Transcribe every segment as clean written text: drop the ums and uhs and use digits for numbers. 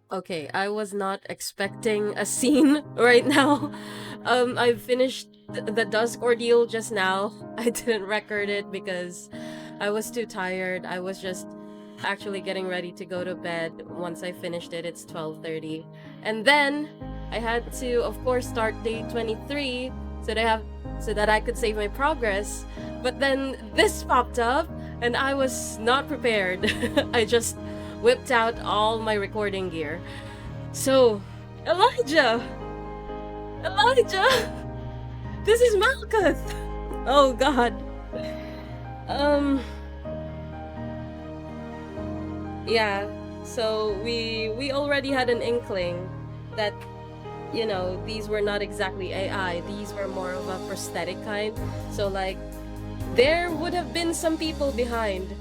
Okay, I was not expecting a scene right now. I finished the Dusk Ordeal just now. I didn't record it because I was too tired. I was just actually getting ready to go to bed. Once I finished it, it's 12:30. And then I had to, of course, start day 23 so that I could save my progress. But then this popped up and I was not prepared. I just whipped out all my recording gear. So, Elijah! Elijah! This is Malkuth! Oh god. Yeah, so we already had an inkling that, you know, these were not exactly AI, these were more of a prosthetic kind. So like, there would have been some people behind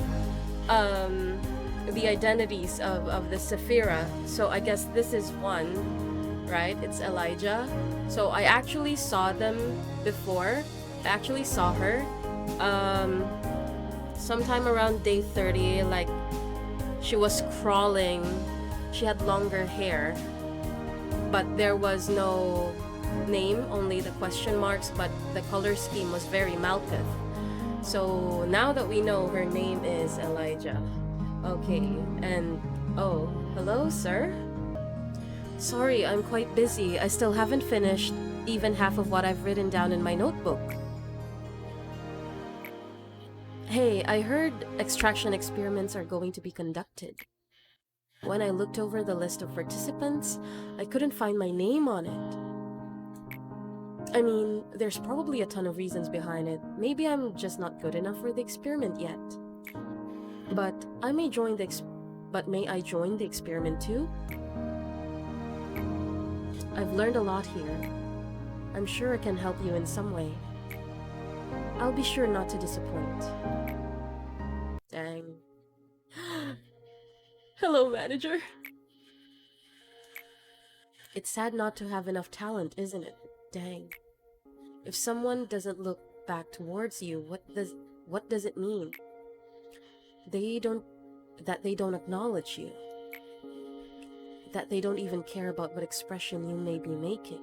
the identities of the Sephira. So I guess this is one, right? It's Elijah. So I actually saw them before. I actually saw her sometime around day 30. Like, she was crawling. She had longer hair, but there was no name, only the question marks, but the color scheme was very Malkuth. So now that we know her name is Elijah. Okay, and oh, hello, sir? Sorry, I'm quite busy. I still haven't finished even half of what I've written down in my notebook. Hey, I heard extraction experiments are going to be conducted. When I looked over the list of participants, I couldn't find my name on it. I mean, there's probably a ton of reasons behind it. Maybe I'm just not good enough for the experiment yet. But may I join the experiment too? I've learned a lot here. I'm sure I can help you in some way. I'll be sure not to disappoint. Dang. Hello, manager. It's sad not to have enough talent, isn't it? Dang. If someone doesn't look back towards you, what does it mean? That they don't acknowledge you. That they don't even care about what expression you may be making.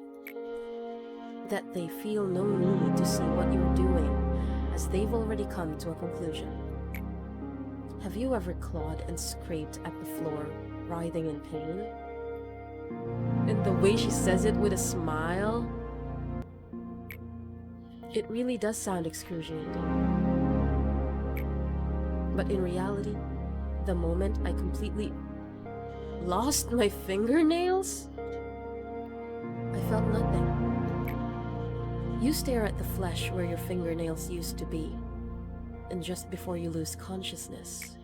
That they feel no need to see what you're doing, as they've already come to a conclusion. Have you ever clawed and scraped at the floor, writhing in pain? And the way she says it with a smile, it really does sound excruciating. But in reality, the moment I completely lost my fingernails, I felt nothing. You stare at the flesh where your fingernails used to be, and just before you lose consciousness,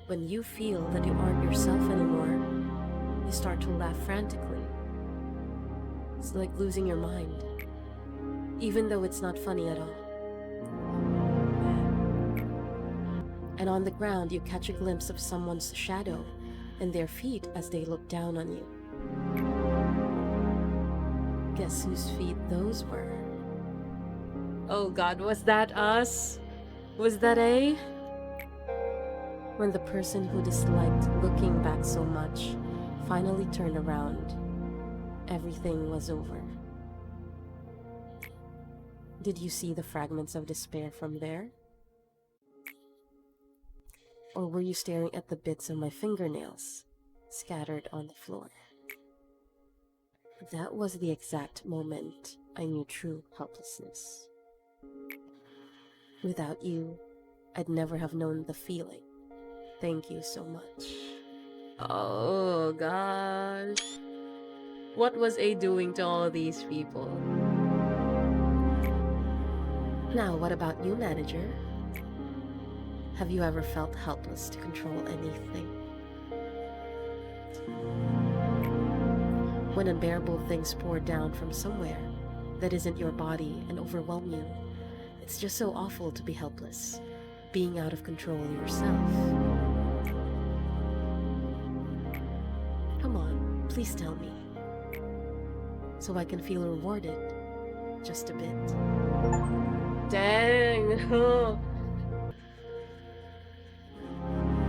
when you feel that you aren't yourself anymore, you start to laugh frantically. It's like losing your mind, even though it's not funny at all. And on the ground, you catch a glimpse of someone's shadow and their feet as they look down on you. Guess whose feet those were? Oh god, was that us? Was that A? When the person who disliked looking back so much finally turned around, everything was over. Did you see the fragments of despair from there? Or were you staring at the bits of my fingernails scattered on the floor? That was the exact moment I knew true helplessness. Without you, I'd never have known the feeling. Thank you so much. Oh gosh. What was A doing to all these people? Now, what about you, manager? Have you ever felt helpless to control anything? When unbearable things pour down from somewhere that isn't your body and overwhelm you, it's just so awful to be helpless, being out of control yourself. Come on, please tell me, so I can feel rewarded, just a bit. Dang!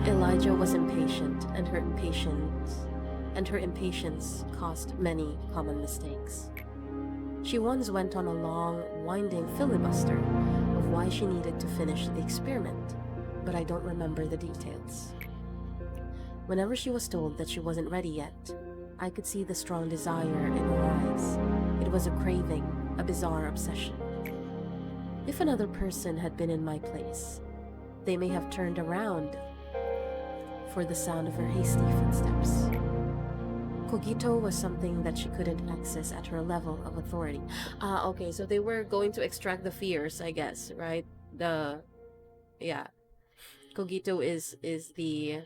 Elijah was impatient, and her impatience and her impatience caused many common mistakes. She once went on a long, winding filibuster of why she needed to finish the experiment, but I don't remember the details. Whenever she was told that she wasn't ready yet, I could see the strong desire in her eyes. It was a craving, a bizarre obsession. If another person had been in my place, they may have turned around for the sound of her hasty footsteps. Cogito was something that she couldn't access at her level of authority. Okay, so they were going to extract the fears, I guess, right? Yeah. Cogito is the,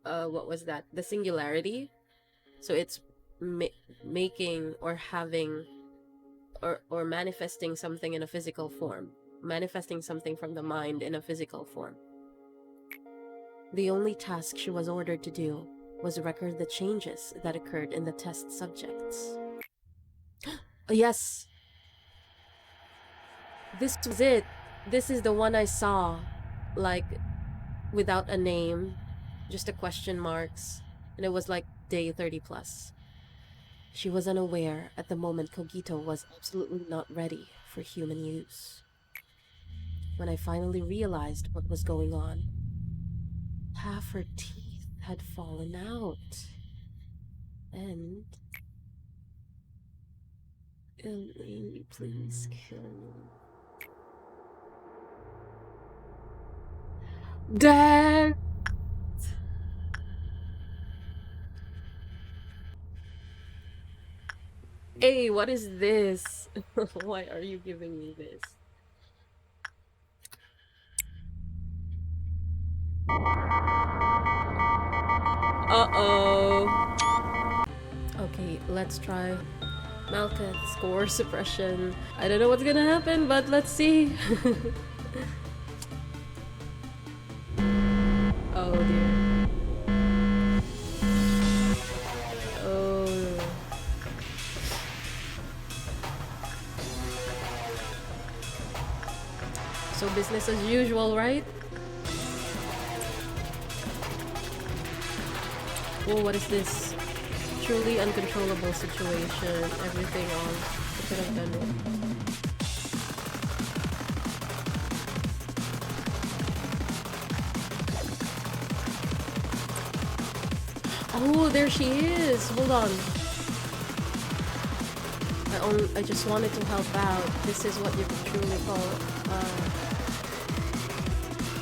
what was that? The singularity. So it's making or having or manifesting something in a physical form. Manifesting something from the mind in a physical form. The only task she was ordered to do was record the changes that occurred in the test subjects. Yes! This was it. This is the one I saw. Like, without a name, just a question marks. And it was like day 30 plus. She was unaware at the moment Cogito was absolutely not ready for human use. When I finally realized what was going on, half her teeth had fallen out. And... Ellie, please kill me. Dad! Hey, what is this? Why are you giving me this? Uh-oh. Okay, let's try Malkuth Core Suppression. I don't know what's gonna happen, but let's see. Oh dear. Oh. So business as usual, right? Oh, what is this? Truly uncontrollable situation. Everything on. I could have done it. Oh, there she is! Hold on. I just wanted to help out. This is what you could truly call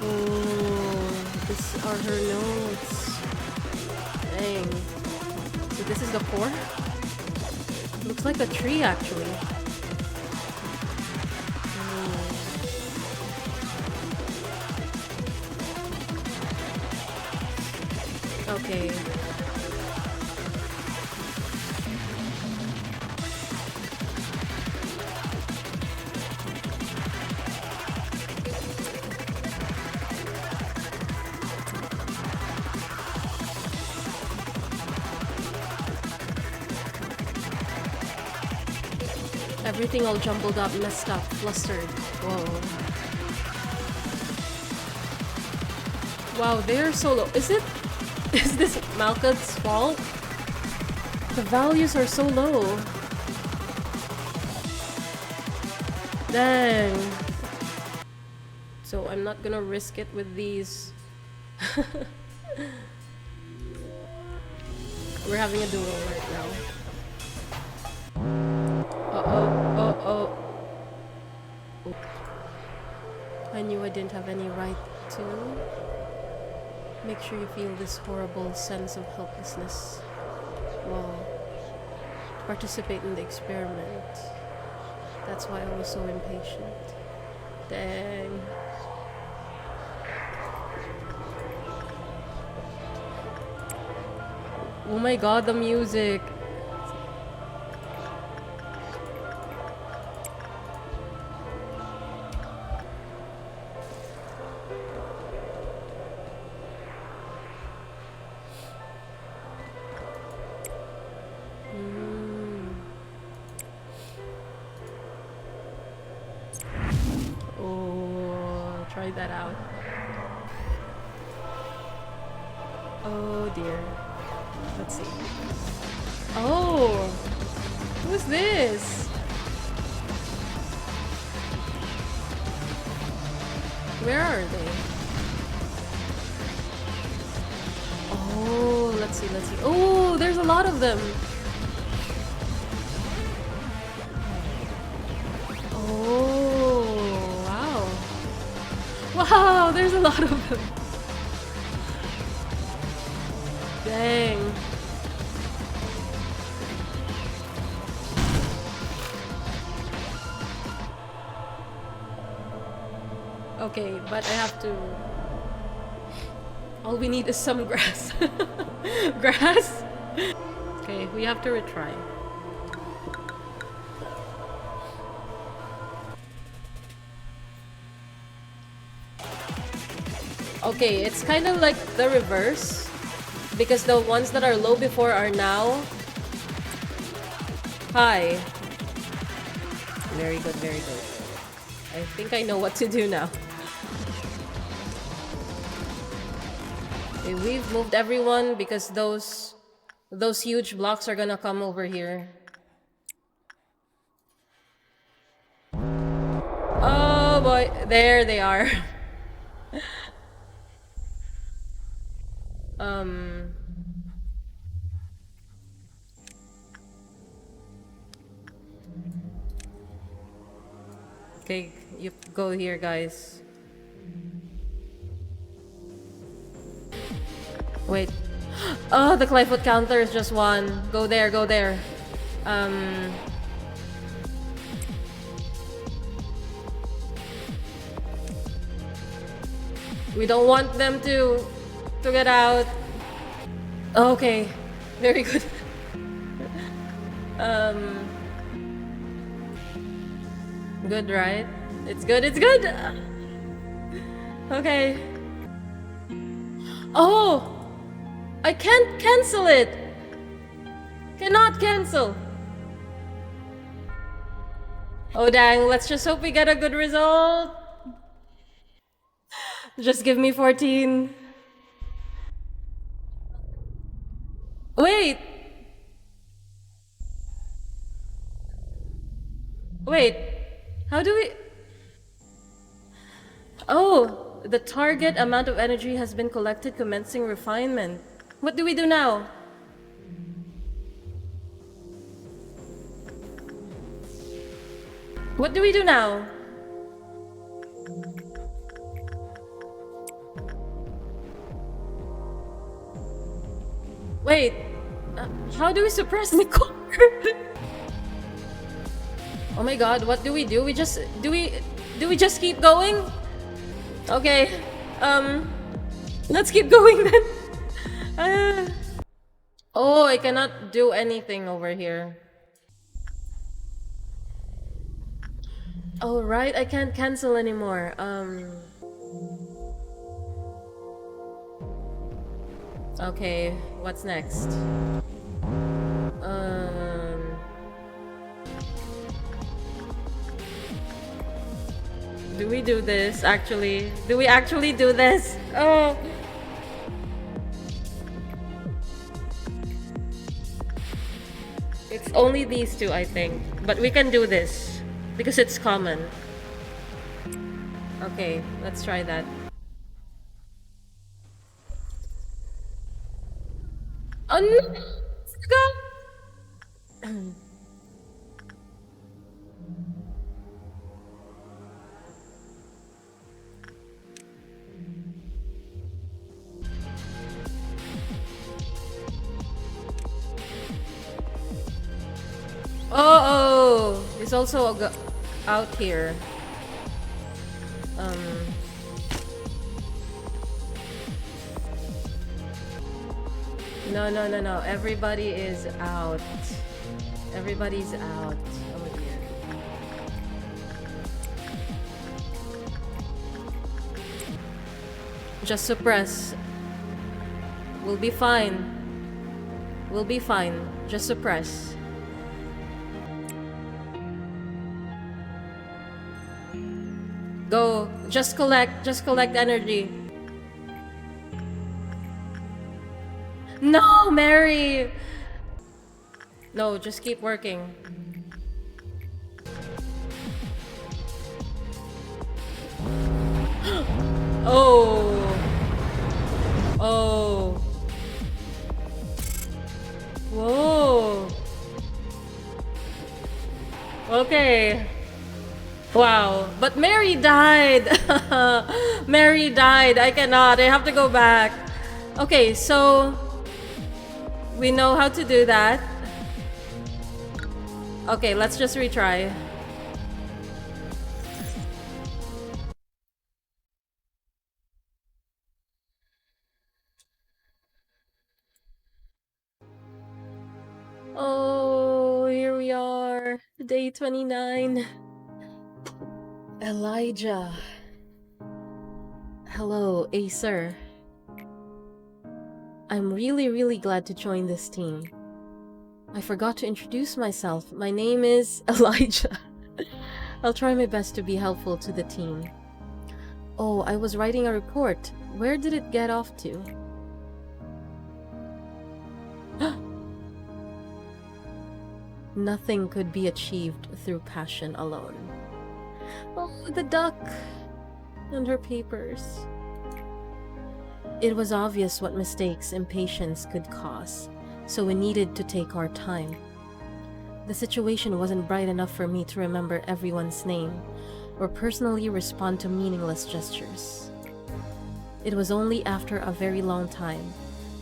oh, these are her notes. Dang. So this is the core? Looks like a tree, actually. Okay. Everything all jumbled up, messed up, flustered. Whoa. Wow, they're so low. Is this Malkuth's fault? The values are so low. Dang. So I'm not gonna risk it with these. We're having a duel right now. Oh. I knew I didn't have any right to. Make sure you feel this horrible sense of helplessness while participate in the experiment. That's why I was so impatient. Dang. Oh my god, the music. Oh, try that out. Oh dear. Let's see. Oh! Who's this? Where are they? Oh, let's see, let's see. Oh, there's a lot of them. Oh, wow. Wow, there's a lot of them. Dang. Okay, but I have to... All we need is some grass. Grass? Okay, we have to retry. Okay, it's kind of like the reverse. Because the ones that are low before are now high. Very good, very good. I think I know what to do now. Okay, we've moved everyone because those huge blocks are gonna come over here. Oh boy, there they are. Okay, you go here, guys. Wait. Oh, the Clyfoot counter is just one. Go there, go there. We don't want them to get out. Okay, very good. Good, right? It's good, it's good! Okay. Oh! I can't cancel it! Cannot cancel! Oh dang, let's just hope we get a good result! Just give me 14. Wait! Wait, how do we... Oh, the target amount of energy has been collected, commencing refinement. What do we do now? What do we do now? Wait, how do we suppress the core? Oh my god, what do we do? Do we just keep going? Okay, let's keep going then. Oh, I cannot do anything over here. Oh right, I can't cancel anymore. Okay, what's next? Do we do this actually? Do we actually do this? Oh. It's only these two, I think. But we can do this because it's common. Okay, let's try that. Oh no! Oh, it's also out here. No. Everybody is out. Everybody's out. Oh dear. Just suppress. We'll be fine. We'll be fine. Just suppress. Go. Just collect energy. No, Mary! No, just keep working. Oh. Oh. Whoa. Okay. Wow. But Mary died. Mary died. I cannot. I have to go back. Okay, so we know how to do that. Okay, let's just retry. Oh, here we are. Day 29. Elijah. Hello, Acer. I'm really glad to join this team. I forgot to introduce myself. My name is Elijah. I'll try my best to be helpful to the team. Oh, I was writing a report. Where did it get off to? Nothing could be achieved through passion alone. Oh, the duck and her papers. It was obvious what mistakes impatience could cause, so we needed to take our time. The situation wasn't bright enough for me to remember everyone's name or personally respond to meaningless gestures. It was only after a very long time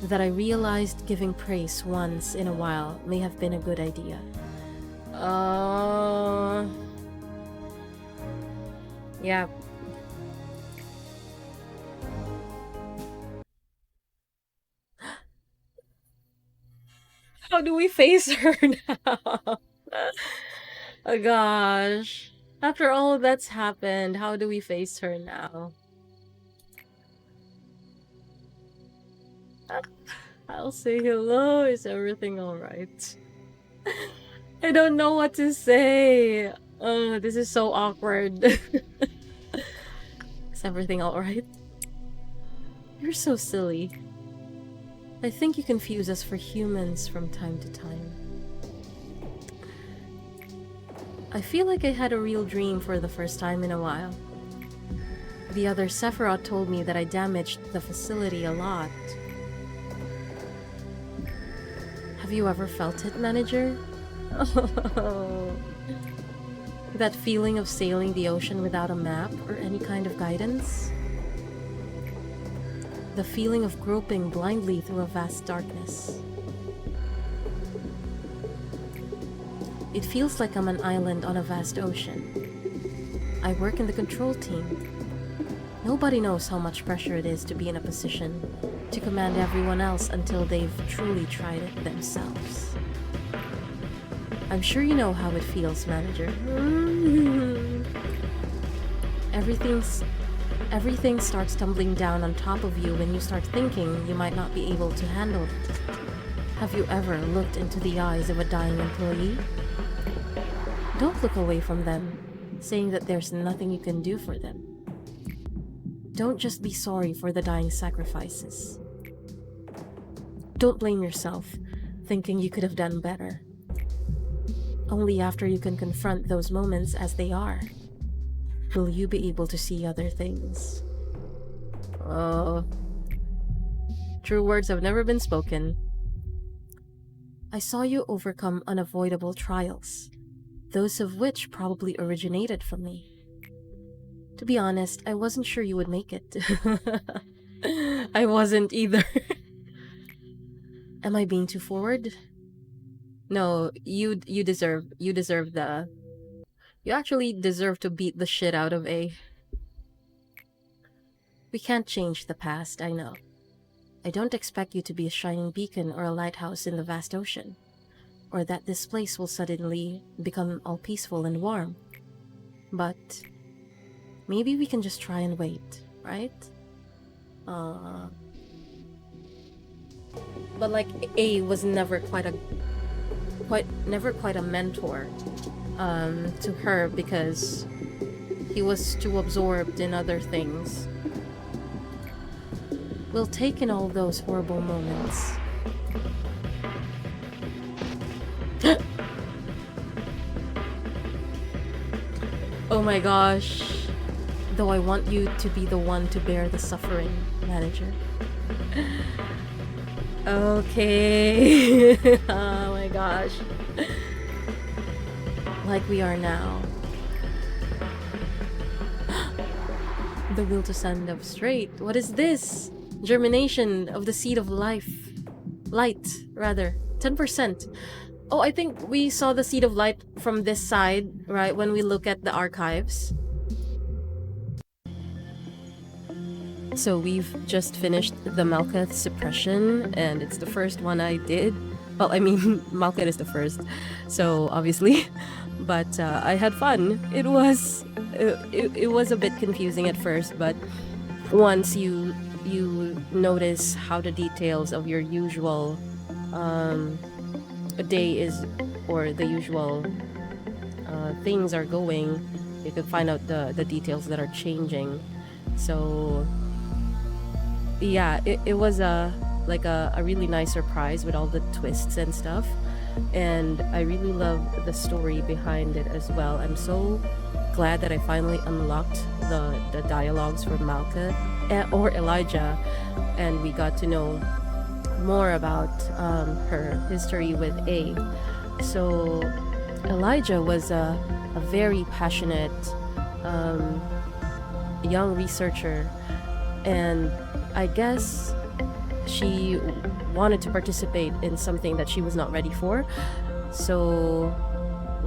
that I realized giving praise once in a while may have been a good idea. Yeah. How do we face her now? Oh gosh. After all that's happened, how do we face her now? I'll say hello. Is everything alright? I don't know what to say. Oh, this is so awkward. Is everything alright? You're so silly. I think you confuse us for humans from time to time. I feel like I had a real dream for the first time in a while. The other Sephiroth told me that I damaged the facility a lot. Have you ever felt it, manager? Oh. That feeling of sailing the ocean without a map or any kind of guidance? The feeling of groping blindly through a vast darkness. It feels like I'm an island on a vast ocean. I work in the control team. Nobody knows how much pressure it is to be in a position to command everyone else until they've truly tried it themselves. I'm sure you know how it feels, manager. Everything starts tumbling down on top of you when you start thinking you might not be able to handle it. Have you ever looked into the eyes of a dying employee? Don't look away from them, saying that there's nothing you can do for them. Don't just be sorry for the dying sacrifices. Don't blame yourself, thinking you could have done better. Only after you can confront those moments as they are, will you be able to see other things. Oh. True words have never been spoken. I saw you overcome unavoidable trials, those of which probably originated from me. To be honest, I wasn't sure you would make it. I wasn't either. Am I being too forward? No, you actually deserve to beat the shit out of A. We can't change the past, I know. I don't expect you to be a shining beacon or a lighthouse in the vast ocean, or that this place will suddenly become all peaceful and warm. But maybe we can just try and wait, right? But like A was never quite a mentor to her because he was too absorbed in other things. We'll take in all those horrible moments, Oh my gosh. Though I want you to be the one to bear the suffering, manager. Okay. Oh my gosh. Like we are now. The will to stand up straight. What is this? Germination of the seed of life. Light, rather. 10%. Oh, I think we saw the seed of light from this side, right? When we look at the archives. So we've just finished the Malkuth suppression, and it's the first one I did. Well, I mean, Malkuth is the first, so obviously. But I had fun. It was a bit confusing at first, but once you notice how the details of your usual day is, or the usual things are going, you can find out the details that are changing. So yeah, it was a really nice surprise with all the twists and stuff, and I really love the story behind it as well. I'm so glad that I finally unlocked the dialogues for Malkuth or Elijah, and we got to know more about her history with A. So Elijah was a very passionate young researcher, and I guess she wanted to participate in something that she was not ready for. So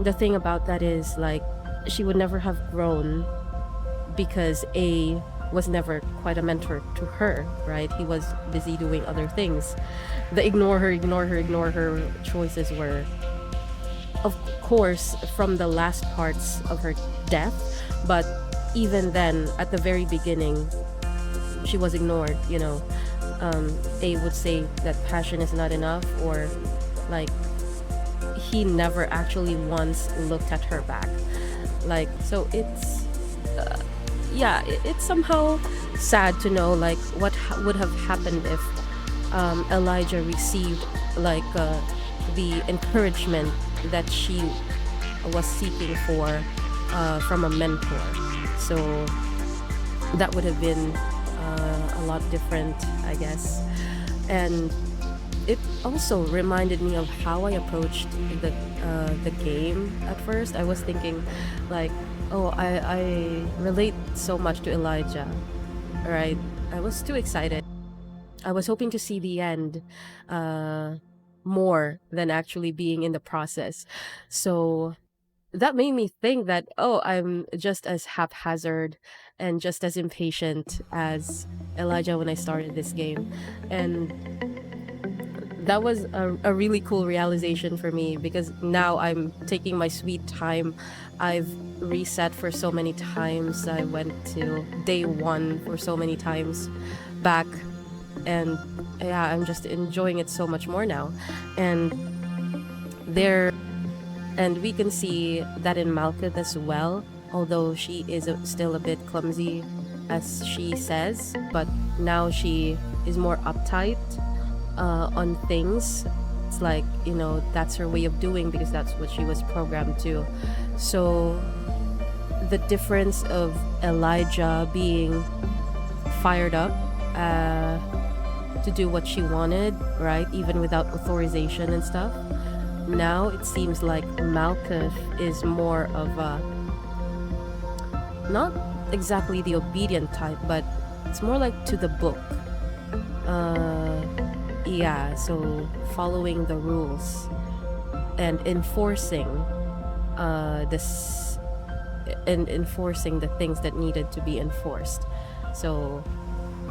the thing about that is, like, she would never have grown because A was never quite a mentor to her, right? He was busy doing other things. The ignore her choices were, of course, from the last parts of her death, but even then, at the very beginning, she was ignored, you know. A would say that passion is not enough, or like he never actually once looked at her back. Like, so it's yeah, it's somehow sad to know like what would have happened if Elijah received like the encouragement that she was seeking for from a mentor. So that would have been a lot different, I guess. And it also reminded me of how I approached the game at first. I was thinking like, oh, I relate so much to Elijah, right? I was too excited. I was hoping to see the end more than actually being in the process. So that made me think that, oh, I'm just as haphazard and just as impatient as Elijah when I started this game. And that was a really cool realization for me, because now I'm taking my sweet time. I've reset for so many times. I went to day one for so many times back, and yeah, I'm just enjoying it so much more now. And we can see that in Malkuth as well, although she is still a bit clumsy, as she says, but now she is more uptight on things. It's like, you know, that's her way of doing because that's what she was programmed to. So the difference of Elijah being fired up to do what she wanted, right, even without authorization and stuff. Now it seems like Malkuth is more of a, not exactly the obedient type, but it's more like to the book. Yeah, so following the rules and enforcing enforcing the things that needed to be enforced. So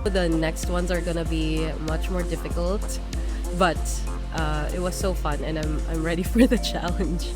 the next ones are gonna be much more difficult, but it was so fun, and I'm ready for the challenge.